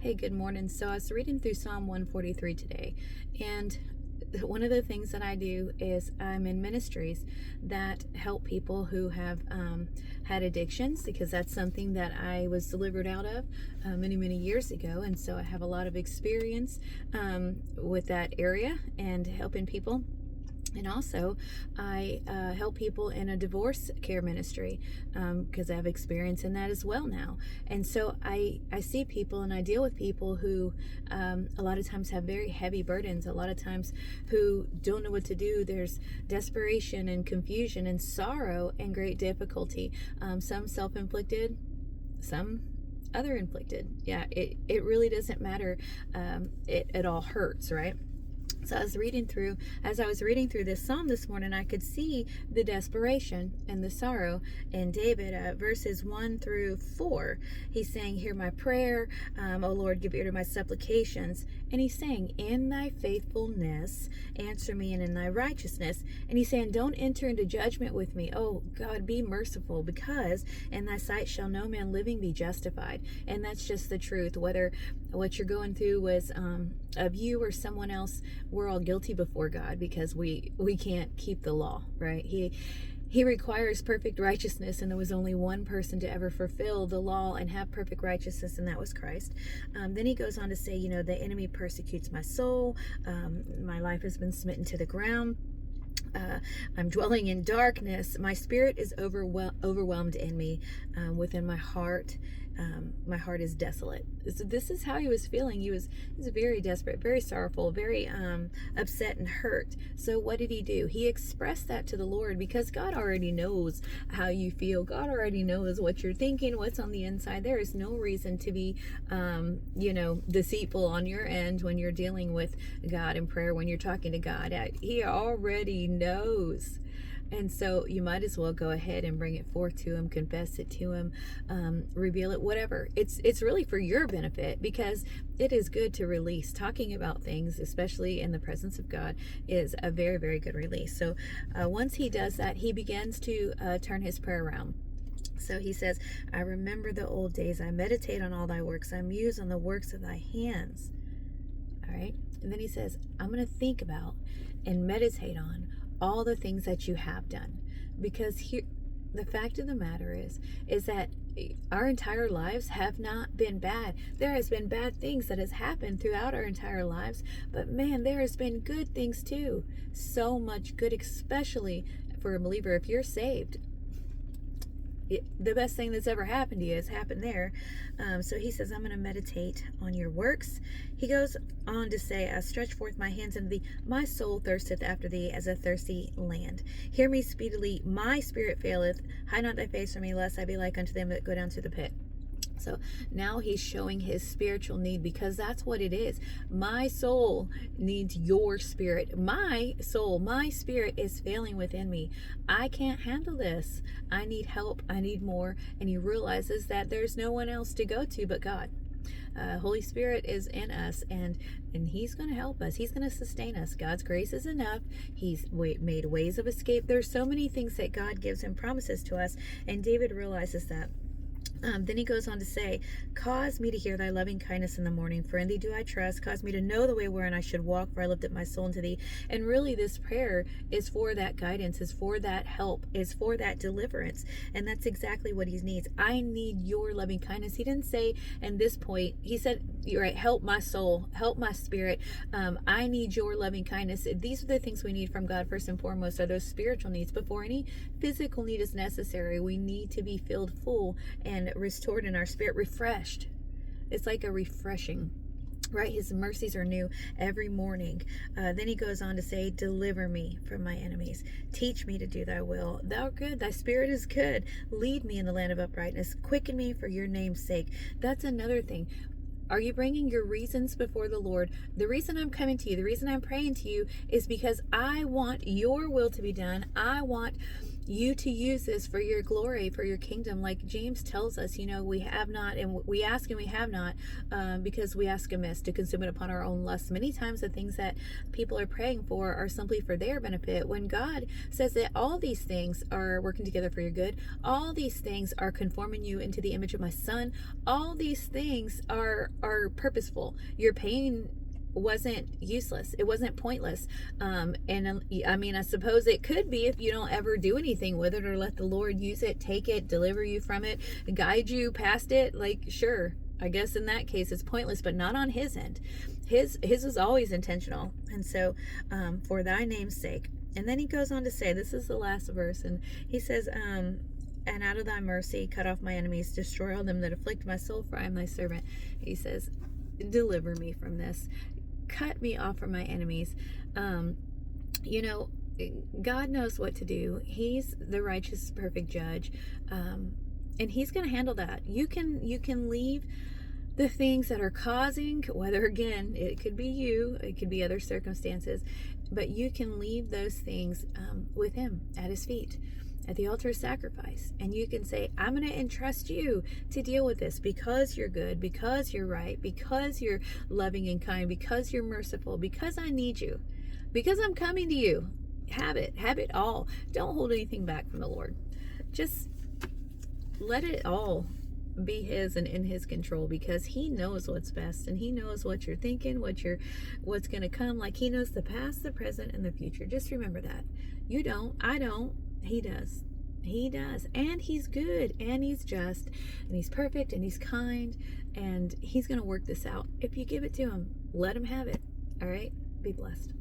Hey, good morning. So I was reading through Psalm 143 today, and one of the things that I do is I'm in ministries that help people who have had addictions, because that's something that I was delivered out of many, many years ago. And so I have a lot of experience with that area and helping people. And also, I help people in a divorce care ministry because I have experience in that as well now. And so I see people and I deal with people who a lot of times have very heavy burdens, a lot of times who don't know what to do. There's desperation and confusion and sorrow and great difficulty, some self-inflicted, some other inflicted. Yeah, it really doesn't matter. It all hurts, right? So as I was reading through this psalm this morning, I could see the desperation and the sorrow in David. Verses 1 through 4, he's saying, "Hear my prayer, O Lord, give ear to my supplications." And he's saying, "In thy faithfulness, answer me, and in thy righteousness." And he's saying, "Don't enter into judgment with me. Oh God, be merciful, because in thy sight shall no man living be justified." And that's just the truth. Whether what you're going through was of you or someone else, we're all guilty before God, because we can't keep the law, right? He requires perfect righteousness, and there was only one person to ever fulfill the law and have perfect righteousness, and that was Christ. Then he goes on to say, the enemy persecutes my soul. My life has been smitten to the ground. I'm dwelling in darkness. My spirit is overwhelmed in me. Within my heart is desolate. So this is how he was feeling. He was very desperate, very sorrowful, very upset and hurt. So what did he do? He expressed that to the Lord, because God already knows how you feel. God already knows what you're thinking, what's on the inside. There is no reason to be deceitful on your end when you're dealing with God in prayer, when you're talking to God. He already knows. And so you might as well go ahead and bring it forth to him, confess it to him, reveal it, whatever. It's really for your benefit, because it is good to release. Talking about things, especially in the presence of God, is a very, very good release. So once he does that, he begins to turn his prayer around. So he says, "I remember the old days. I meditate on all thy works. I muse on the works of thy hands." All right. And then he says, "I'm going to think about and meditate on all the things that you have done." Because here, the fact of the matter is that our entire lives have not been bad. There has been bad things that has happened throughout our entire lives, but man, there has been good things too. So much good, especially for a believer. If you're saved, the best thing that's ever happened to you has happened there. So he says, "I'm going to meditate on your works." He goes on to say, "I stretch forth my hands unto thee. My soul thirsteth after thee as a thirsty land. Hear me speedily. My spirit faileth. Hide not thy face from me, lest I be like unto them that go down to the pit." So now he's showing his spiritual need, because that's what it is. My soul needs your spirit. My soul, my spirit is failing within me. I can't handle this. I need help. I need more. And he realizes that there's no one else to go to but God. Holy Spirit is in us, and he's going to help us. He's going to sustain us. God's grace is enough. He's made ways of escape. There's so many things that God gives and promises to us, and David realizes that. Then he goes on to say, "Cause me to hear thy loving kindness in the morning, for in thee do I trust. Cause me to know the way wherein I should walk, for I lift up my soul unto thee." And really, this prayer is for that guidance, is for that help, is for that deliverance. And that's exactly what he needs. I need your loving kindness. He didn't say in this point, he said, "You're right, help my soul, help my spirit. I need your loving kindness." These are the things we need from God first and foremost, are those spiritual needs. Before any physical need is necessary, we need to be filled full and restored in our spirit, refreshed. It's like a refreshing, right? His mercies are new every morning. Then he goes on to say, "Deliver me from my enemies. Teach me to do thy will. Thou art good. Thy spirit is good. Lead me in the land of uprightness. Quicken me for your name's sake." That's another thing. Are you bringing your reasons before the Lord? The reason I'm coming to you, the reason I'm praying to you, is because I want your will to be done. I want you to use this for your glory, for your kingdom. Like James tells us, we have not, and we ask and we have not, because we ask amiss to consume it upon our own lusts. Many times the things that people are praying for are simply for their benefit, when God says that all these things are working together for your good. All these things are conforming you into the image of my Son. All these things are purposeful. Your pain wasn't useless. It wasn't pointless. And I mean, I suppose it could be if you don't ever do anything with it or let the Lord use it, take it, deliver you from it, guide you past it. Like, sure, I guess in that case it's pointless, but not on his end. His was always intentional. And so, for thy name's sake. And then he goes on to say, this is the last verse, and he says, and out of thy mercy cut off my enemies, destroy all them that afflict my soul, for I am thy servant. He says, deliver me from this. Cut me off from my enemies. God knows what to do. He's the righteous, perfect judge, and he's going to handle that. You can leave the things that are causing, whether again it could be you, it could be other circumstances, but you can leave those things with him at his feet, at the altar of sacrifice, and you can say, I'm going to entrust you to deal with this, because you're good, because you're right, because you're loving and kind, because you're merciful, because I need you, because I'm coming to you. Have it all. Don't hold anything back from the Lord. Just let it all be his and in his control, because he knows what's best, and he knows what you're thinking, what's going to come. Like, he knows the past, the present, and the future. Just remember that. You don't, I don't. He does. He does. And he's good, and he's just, and he's perfect, and he's kind, and he's going to work this out. If you give it to him, let him have it. All right? Be blessed.